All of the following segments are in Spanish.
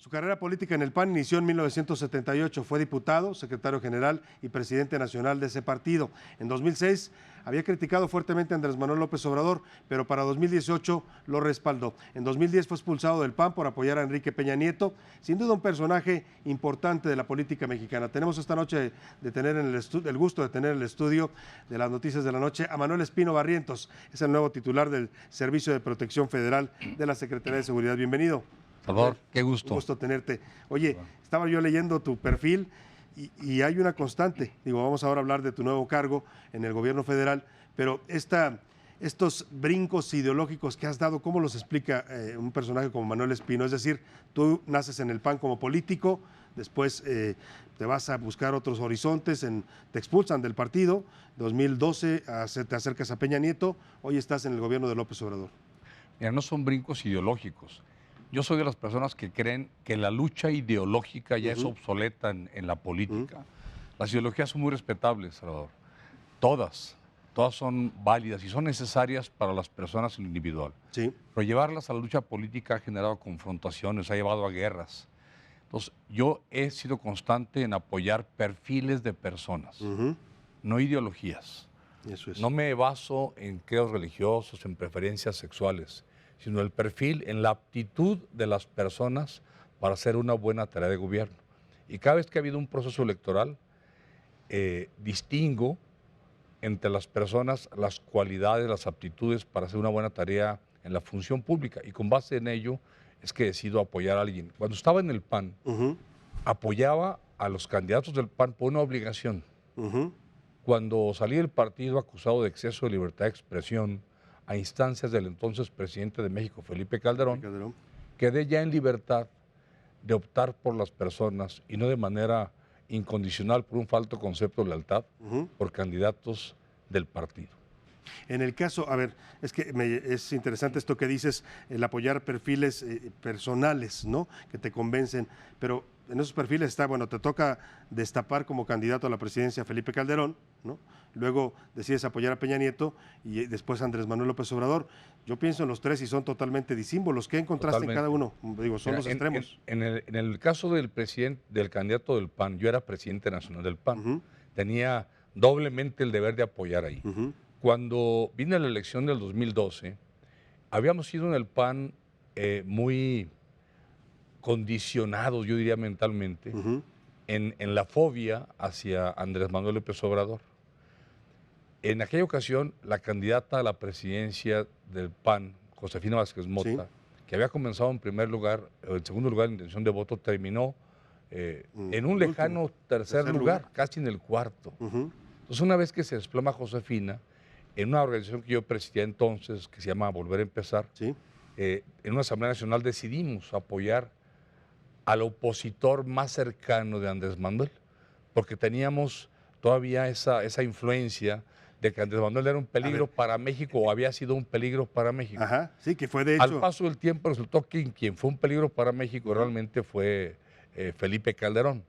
Su carrera política en el PAN inició en 1978, fue diputado, secretario general y presidente nacional de ese partido. En 2006 había criticado fuertemente a Andrés Manuel López Obrador, pero para 2018 lo respaldó. En 2010 fue expulsado del PAN por apoyar a Enrique Peña Nieto, sin duda un personaje importante de la política mexicana. Tenemos esta noche el gusto de tener en el estudio de las noticias de la noche a Manuel Espino Barrientos, es el nuevo titular del Servicio de Protección Federal de la Secretaría de Seguridad. Bienvenido. Salvador, qué gusto. Un gusto tenerte. Oye, estaba yo leyendo tu perfil y hay una constante. Digo, vamos ahora a hablar de tu nuevo cargo en el gobierno federal, pero estos brincos ideológicos que has dado, ¿cómo los explica un personaje como Manuel Espino? Es decir, tú naces en el PAN como político, después te vas a buscar otros horizontes, te expulsan del partido, 2012 te acercas a Peña Nieto, hoy estás en el gobierno de López Obrador. Mira, no son brincos ideológicos. Yo soy de las personas que creen que la lucha ideológica ya es obsoleta en la política. Las ideologías son muy respetables, Salvador. Todas son válidas y son necesarias para las personas en lo individual. Sí. Pero llevarlas a la lucha política ha generado confrontaciones, ha llevado a guerras. Entonces, yo he sido constante en apoyar perfiles de personas, no ideologías. Eso es. No me baso en credos religiosos, en preferencias sexuales, sino el perfil, en la aptitud de las personas para hacer una buena tarea de gobierno. Y cada vez que ha habido un proceso electoral, distingo entre las personas las cualidades, las aptitudes para hacer una buena tarea en la función pública. Y con base en ello es que decido apoyar a alguien. Cuando estaba en el PAN, apoyaba a los candidatos del PAN por una obligación. Cuando salí del partido acusado de exceso de libertad de expresión, a instancias del entonces presidente de México, Felipe Calderón, quedé ya en libertad de optar por las personas y no de manera incondicional por un falto concepto de lealtad por candidatos del partido. En el caso, a ver, es que es interesante esto que dices, el apoyar perfiles personales, ¿no? Que te convencen, pero en esos perfiles está, bueno, te toca destapar como candidato a la presidencia a Felipe Calderón, ¿no? Luego decides apoyar a Peña Nieto y después a Andrés Manuel López Obrador. Yo pienso en los tres y son totalmente disímbolos. ¿Qué encontraste en cada uno? Digo, son los extremos. En el caso del candidato del PAN, yo era presidente nacional del PAN. Tenía doblemente el deber de apoyar ahí. Cuando vine a la elección del 2012, habíamos sido en el PAN muy condicionados, yo diría mentalmente, en la fobia hacia Andrés Manuel López Obrador. En aquella ocasión, la candidata a la presidencia del PAN, Josefina Vázquez Mota, que había comenzado en primer lugar, en segundo lugar en intención de voto, terminó en un lejano tercer lugar, casi en el cuarto. Entonces, una vez que se desploma Josefina, en una organización que yo presidía entonces, que se llama Volver a Empezar, en una Asamblea Nacional decidimos apoyar al opositor más cercano de Andrés Manuel, porque teníamos todavía esa influencia de que Andrés Manuel era un peligro para México o había sido un peligro para México. Sí, que fue de hecho. Al paso del tiempo resultó que quien fue un peligro para México realmente fue Felipe Calderón.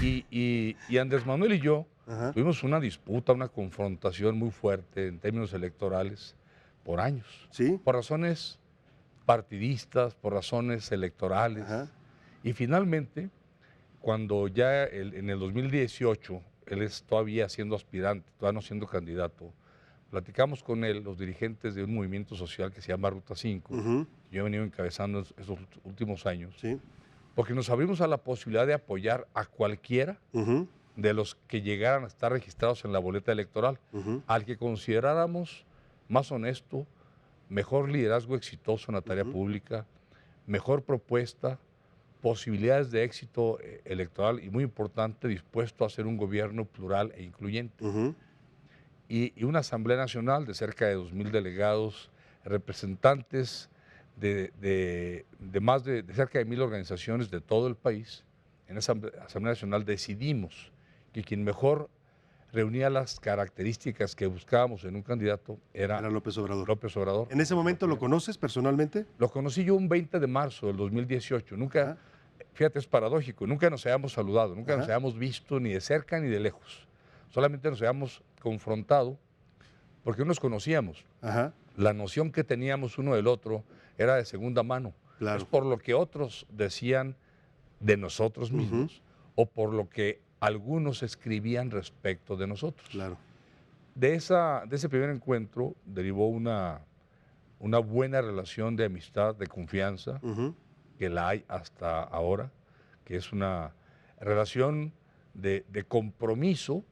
Y Andrés Manuel y yo tuvimos una disputa, una confrontación muy fuerte en términos electorales por años. Por razones partidistas, por razones electorales. Y finalmente, cuando ya en el 2018, él es todavía siendo aspirante, todavía no siendo candidato, platicamos con él, los dirigentes de un movimiento social que se llama Ruta 5, que yo he venido encabezando esos últimos años, porque nos abrimos a la posibilidad de apoyar a cualquiera de los que llegaran a estar registrados en la boleta electoral, al que consideráramos más honesto, mejor liderazgo exitoso en la tarea pública, mejor propuesta, posibilidades de éxito electoral y, muy importante, dispuesto a hacer un gobierno plural e incluyente. Y una Asamblea Nacional de cerca de 2,000 delegados, representantes de cerca de 1,000 organizaciones de todo el país. En esa Asamblea Nacional decidimos que quien mejor reunía las características que buscábamos en un candidato era López Obrador. López Obrador. ¿En ese momento lo conoces personalmente? Lo conocí yo un 20 de marzo del 2018. Nunca, fíjate, es paradójico, nunca nos habíamos saludado, nunca nos habíamos visto ni de cerca ni de lejos. Solamente nos habíamos confrontado porque no nos conocíamos. La noción que teníamos uno del otro era de segunda mano. Claro. Es por lo que otros decían de nosotros mismos o por lo que algunos escribían respecto de nosotros. Claro. De ese primer encuentro derivó una buena relación de amistad, de confianza, que la hay hasta ahora, que es una relación de compromiso,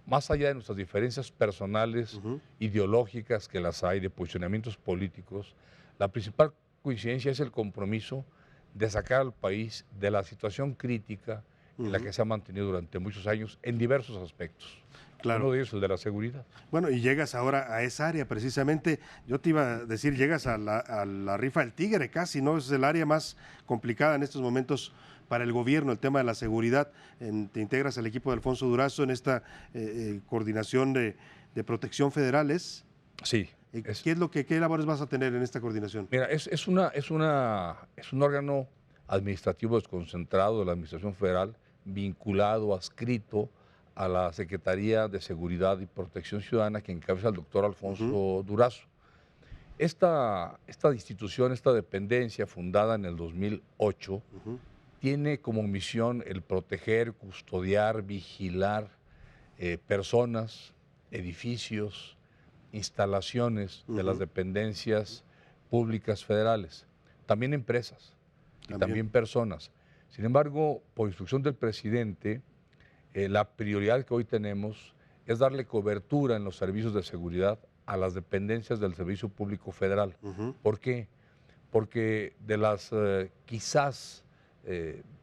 más allá de nuestras diferencias personales, ideológicas, que las hay, de posicionamientos políticos. La principal coincidencia es el compromiso de sacar al país de la situación crítica en la que se ha mantenido durante muchos años en diversos aspectos. Claro. Uno de ellos, el de la seguridad. Bueno, y llegas ahora a esa área precisamente. Yo te iba a decir, llegas a la rifa del tigre casi, ¿no? Es el área más complicada en estos momentos para el gobierno, el tema de la seguridad. Te integras al equipo de Alfonso Durazo en esta coordinación de protección federales. Sí. ¿Qué labores vas a tener en esta coordinación? Mira, es un órgano administrativo desconcentrado de la Administración Federal, vinculado, adscrito a la Secretaría de Seguridad y Protección Ciudadana, que encabeza el doctor Alfonso Durazo. Esta institución, esta dependencia, fundada en el 2008, tiene como misión el proteger, custodiar, vigilar personas, edificios, instalaciones de las dependencias públicas federales, también empresas y también personas. Sin embargo, por instrucción del presidente, la prioridad que hoy tenemos es darle cobertura en los servicios de seguridad a las dependencias del Servicio Público Federal. ¿Por qué? Porque de las quizás,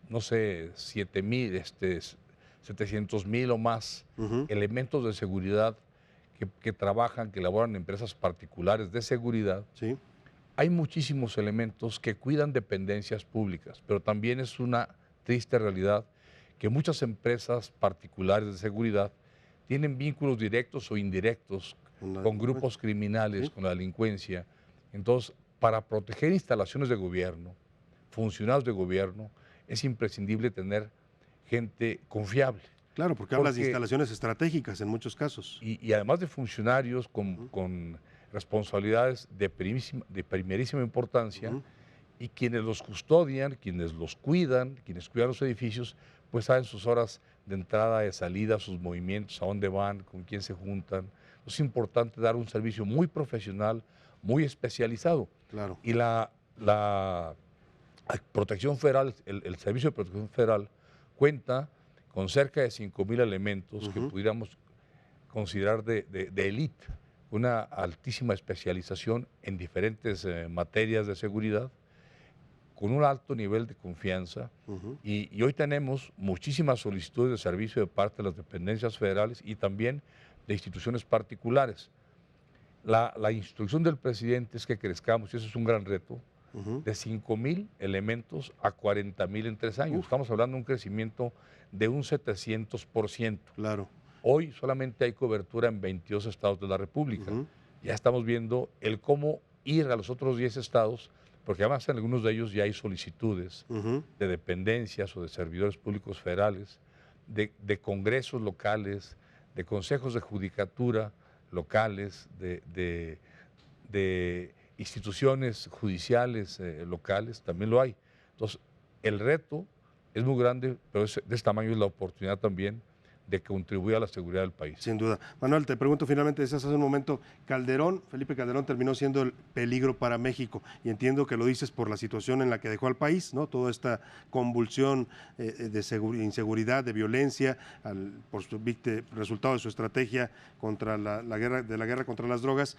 no sé, 700,000 o más elementos de seguridad que trabajan, que laboran en empresas particulares de seguridad, Sí. hay muchísimos elementos que cuidan dependencias públicas, pero también es una triste realidad que muchas empresas particulares de seguridad tienen vínculos directos o indirectos con grupos criminales, con la delincuencia. Entonces, para proteger instalaciones de gobierno, funcionarios de gobierno, es imprescindible tener gente confiable. Claro, porque hablas de instalaciones estratégicas en muchos casos. Y además de funcionarios con responsabilidades de primerísima importancia, y quienes los custodian, quienes los cuidan, quienes cuidan los edificios, pues saben sus horas de entrada, de salida, sus movimientos, a dónde van, con quién se juntan. Es importante dar un servicio muy profesional, muy especializado. Claro. Y la Protección Federal, el Servicio de Protección Federal, cuenta con cerca de 5,000 elementos que pudiéramos considerar de élite, una altísima especialización en diferentes materias de seguridad, con un alto nivel de confianza, y hoy tenemos muchísimas solicitudes de servicio de parte de las dependencias federales y también de instituciones particulares. La instrucción del presidente es que crezcamos, y eso es un gran reto, de 5,000 elementos a 40,000 en 3 años. Estamos hablando de un crecimiento de un 700%. Claro. Hoy solamente hay cobertura en 22 estados de la República. Ya estamos viendo el cómo ir a los otros 10 estados, porque además en algunos de ellos ya hay solicitudes de dependencias o de servidores públicos federales, de congresos locales, de consejos de judicatura locales, de instituciones judiciales locales, también lo hay. Entonces, el reto es muy grande, pero de este tamaño es la oportunidad también de contribuir a la seguridad del país. Sin duda. Manuel, te pregunto finalmente, decías hace un momento, Felipe Calderón terminó siendo el peligro para México, y entiendo que lo dices por la situación en la que dejó al país, ¿no? Toda esta convulsión de inseguridad, de violencia, por resultado de su estrategia contra la guerra contra las drogas.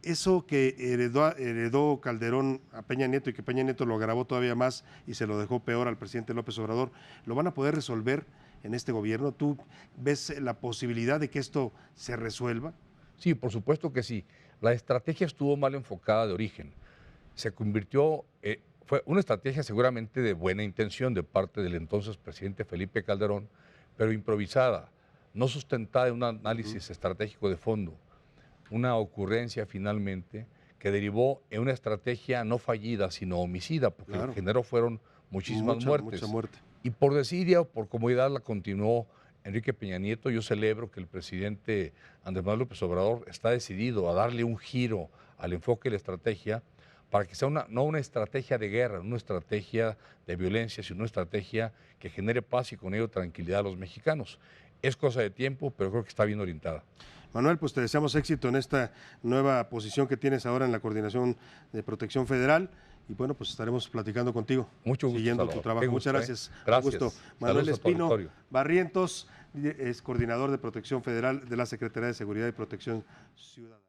Eso que heredó Calderón a Peña Nieto, y que Peña Nieto lo agravó todavía más y se lo dejó peor al presidente López Obrador, ¿lo van a poder resolver en este gobierno? ¿Tú ves la posibilidad de que esto se resuelva? Sí, por supuesto que sí. La estrategia estuvo mal enfocada de origen. Se convirtió, fue una estrategia seguramente de buena intención de parte del entonces presidente Felipe Calderón, pero improvisada, no sustentada en un análisis estratégico de fondo. Una ocurrencia finalmente que derivó en una estrategia no fallida, sino homicida, porque lo que generó fueron muchísimas muertes. Mucha muerte. Y por desidia o por comodidad la continuó Enrique Peña Nieto. Yo celebro que el presidente Andrés Manuel López Obrador está decidido a darle un giro al enfoque de la estrategia, para que sea no una estrategia de guerra, una estrategia de violencia, sino una estrategia que genere paz y con ello tranquilidad a los mexicanos. Es cosa de tiempo, pero creo que está bien orientada. Manuel, pues te deseamos éxito en esta nueva posición que tienes ahora en la Coordinación de Protección Federal y bueno, pues estaremos platicando contigo. Mucho gusto, siguiendo Salvador. tu trabajo. Qué gusto, Muchas gracias. Gracias. Un gusto. Manuel Saludos a tu Espino auditorio. Barrientos es coordinador de Protección Federal de la Secretaría de Seguridad y Protección Ciudadana.